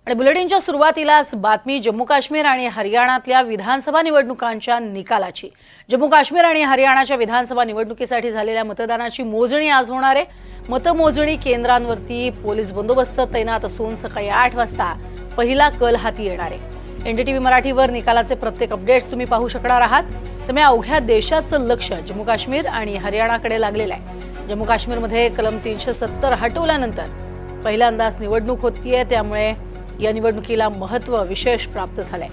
आणि बुलेटिनच्या सुरुवातीलाच बातमी जम्मू काश्मीर आणि हरियाणातल्या विधानसभा निवडणुकांच्या निकालाची। जम्मू काश्मीर आणि हरियाणाच्या विधानसभा निवडणुकीसाठी झालेल्या मतदानाची मोजणी आज होणार आहे। मतमोजणी केंद्रांवरती पोलीस बंदोबस्त तैनात असून सकाळी 8 वाजता पहिला कल हाती येणार आहे। एनडीटीव्ही मराठीवर निकालाचे प्रत्येक अपडेट्स तुम्ही पाहू शकणार आहात। त्यामुळे अवघ्या देशाचं लक्ष जम्मू काश्मीर आणि हरियाणाकडे लागलेलं आहे। जम्मू काश्मीरमध्ये कलम 370 हटवल्यानंतर पहिल्यांदाच निवडणूक होतीये, त्यामुळे या निवडणुकीला महत्त्व विशेष प्राप्त झालंय।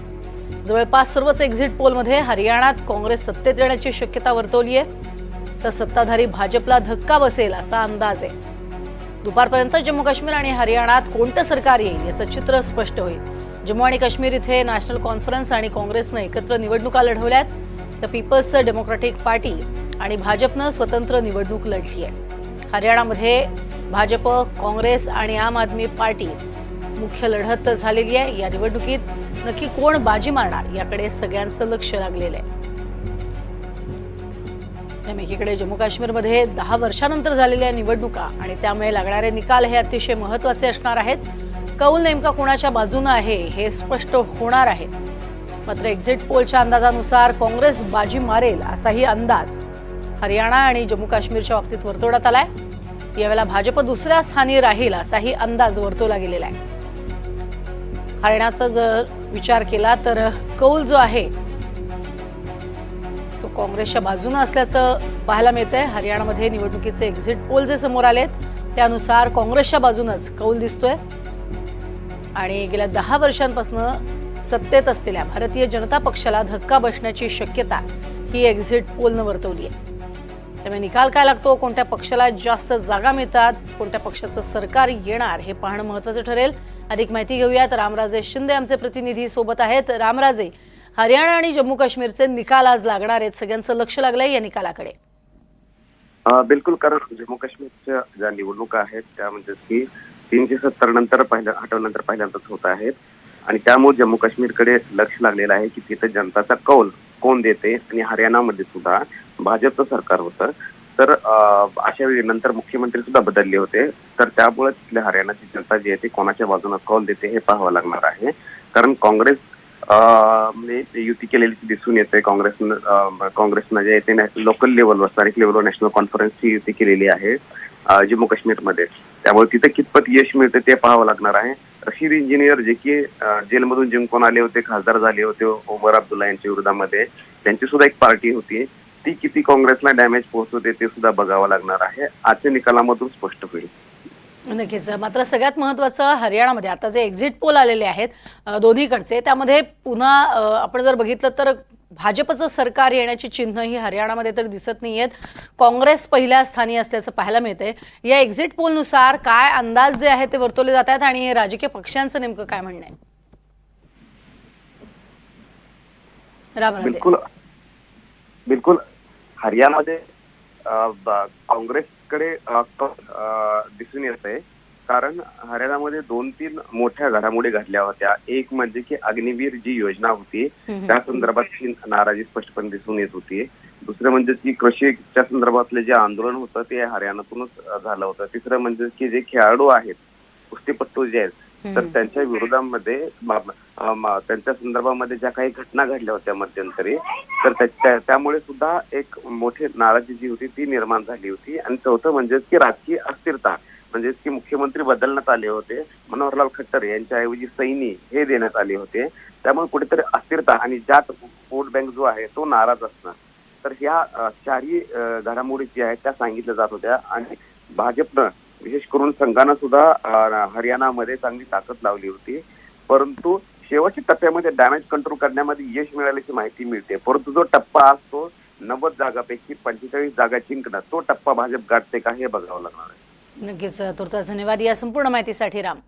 जवळपास सर्वच एक्झिट पोलमध्ये हरियाणात काँग्रेस सत्तेत येण्याची शक्यता वर्तवली आहे, तर सत्ताधारी भाजपला धक्का बसेल असा अंदाज आहे। दुपारपर्यंत जम्मू काश्मीर आणि हरियाणात कोणतं सरकार येईल याचं चित्र स्पष्ट होईल। जम्मू आणि काश्मीर इथे नॅशनल कॉन्फरन्स आणि काँग्रेसनं एकत्र निवडणुका लढवल्यात, तर पीपल्स डेमोक्रॅटिक पार्टी आणि भाजपनं स्वतंत्र निवडणूक लढली आहे। हरियाणामध्ये भाजप, काँग्रेस आणि आम आदमी पार्टी मुख्य लढत झालेली आहे। या निवडणुकीत नक्की कोण बाजी मारणार याकडे सगळ्यांचं लक्ष लागलेलं आहे। एकीकडे जम्मू काश्मीरमध्ये 10 वर्षांनंतर झालेल्या निवडणुका आणि त्यामुळे लागणारे निकाल हे अतिशय महत्त्वाचे असणार आहेत। कौल नेमका कोणाच्या बाजूने आहे हे स्पष्ट होणार आहे। मात्र एक्झिट पोलच्या अंदाजानुसार काँग्रेस बाजी मारेल असाही अंदाज हरियाणा आणि जम्मू काश्मीरच्या बाबतीत वर्तवण्यात आलाय। यावेळेला भाजप दुसऱ्या स्थानी राहील असाही अंदाज वर्तवला गेलेला आहे। हरियाणाचा जर विचार केला तर कौल जो आहे तो काँग्रेसच्या बाजूने असल्याचं पाहायला मिळतंय। हरियाणामध्ये निवडणुकीचे एक्झिट पोल जे समोर आलेत त्यानुसार काँग्रेसच्या बाजूनच कौल दिसतोय आणि गेल्या 10 वर्षांपासून सत्तेत असलेल्या भारतीय जनता पक्षाला धक्का बसण्याची शक्यता ही एक्झिट पोलनं वर्तवली आहे। त्यामुळे निकाल काय लागतो, कोणत्या पक्षाला जास्त जागा मिळतात, कोणत्या पक्षाचं सरकार येणार हे पाहणं महत्त्वाचं ठरेल। अधिक माहिती घेऊयात, रामराजे शिंदे आमचे प्रतिनिधी सोबत आहेत। रामराजे, हरियाणा आणि जम्मू काश्मीरचे निकाल आज लागणार आहेत, सगळ्यांचं लक्ष लागलंय या निकालाकडे। बिलकुल, कारण जम्मू काश्मीरच्या ज्या निवडणुका आहेत त्या म्हणजे की 370 नंतर हटवल्यानंतर पहिल्यांदाच होत आहेत आणि त्यामुळे जम्मू काश्मीरकडे लक्ष लागलेलं आहे की तिथे जनताचा कौल कोण देते। आणि हरियाणामध्ये सुद्धा भाजपचं सरकार होतं, तर अशा वेळी नंतर मुख्यमंत्री सुद्धा बदलले होते, तर त्यामुळे तिथल्या हरियाणाची जनता जी आहे ती कोणाच्या बाजूने कौल देते हे पाहावं लागणार आहे। कारण काँग्रेस युती केलेली दिसून येते। काँग्रेसनं जे आहे ते लोकल लेवलवर, स्थानिक लेवलवर नॅशनल कॉन्फरन्सची युती केलेली आहे जम्मू काश्मीरमध्ये, त्यामुळे तिथे कितपत यश मिळते ते पाहावं लागणार आहे। रशीद इंजिनियर जे की जेलमधून जिंकून आले होते, खासदार झाले होते ओमर अब्दुल्ला यांच्या विरोधामध्ये, त्यांची सुद्धा एक पार्टी होती, ती किती काँग्रेसला डॅमेज पोहोचवते ते सुद्धा बघावं लागणार आहे। आजच्या निकालामधून स्पष्ट होईल। नक्कीच। मात्र सगळ्यात महत्त्वाचं हरियाणामध्ये आता जे एक्झिट पोल आलेले आहेत दोन्हीकडचे, त्यामध्ये पुन्हा आपण जर बघितलं तर भाजपचं सरकार येण्याची चिन्ह ही हरियाणामध्ये तर दिसत नाहीयेत। काँग्रेस पहिल्या स्थानी असल्याचं पाहायला मिळतंय। या एक्झिट पोलनुसार काय अंदाज जे आहेत ते वर्तवले जात आहेत आणि राजकीय पक्षांचं नेमकं काय म्हणणं आहे? रामराजे, बिलकुल हरियाणामध्ये काँग्रेसकडे दिसून येत आहे, कारण हरियाणामध्ये 2-3 मोठ्या घडामोडी घडल्या होत्या। एक म्हणजे की अग्निवीर जी योजना होती त्या संदर्भात नाराजी स्पष्टपणे दिसून येत होती। दुसरं म्हणजे की कृषीच्या संदर्भातले जे आंदोलन होतं ते हरियाणातूनच झालं होतं। तिसरं म्हणजे की जे खेळाडू आहेत, कुस्तीपट्टू जे आहेत, तर त्यांच्या विरोधामध्ये त्यांच्या संदर्भामध्ये ज्या काही घटना घडल्या होत्या मध्यंतरी, तर त्यामुळे सुद्धा एक मोठी नाराजी जी होती ती निर्माण झाली होती। आणि चौथं म्हणजे की राजकीय अस्थिरता, म्हणजे की मुख्यमंत्री बदलण्यात आले होते, मनोहरलाल खट्टर यांच्याऐवजी सैनी हे देण्यात आले होते, त्यामुळे कुठेतरी अस्थिरता आणि ज्यात वोट बँक जो आहे तो नाराज असणार, तर ह्या चारही घडामोडी जी आहेत त्या सांगितल्या जात होत्या। आणि भाजपनं विशेष करून संघानं सुद्धा हरियाणामध्ये चांगली ताकद लावली होती, परंतु शेवटच्या टप्प्यामध्ये डॅमेज कंट्रोल करण्यामध्ये यश मिळाल्याची माहिती मिळते। परंतु जो टप्पा असतो 90 जागापैकी 45 जागा जिंकणं, तो टप्पा भाजप गाठते का हे बघावं लागणार आहे। नक्कीच। तुर्तास धन्यवाद या संपूर्ण माहितीसाठी राम।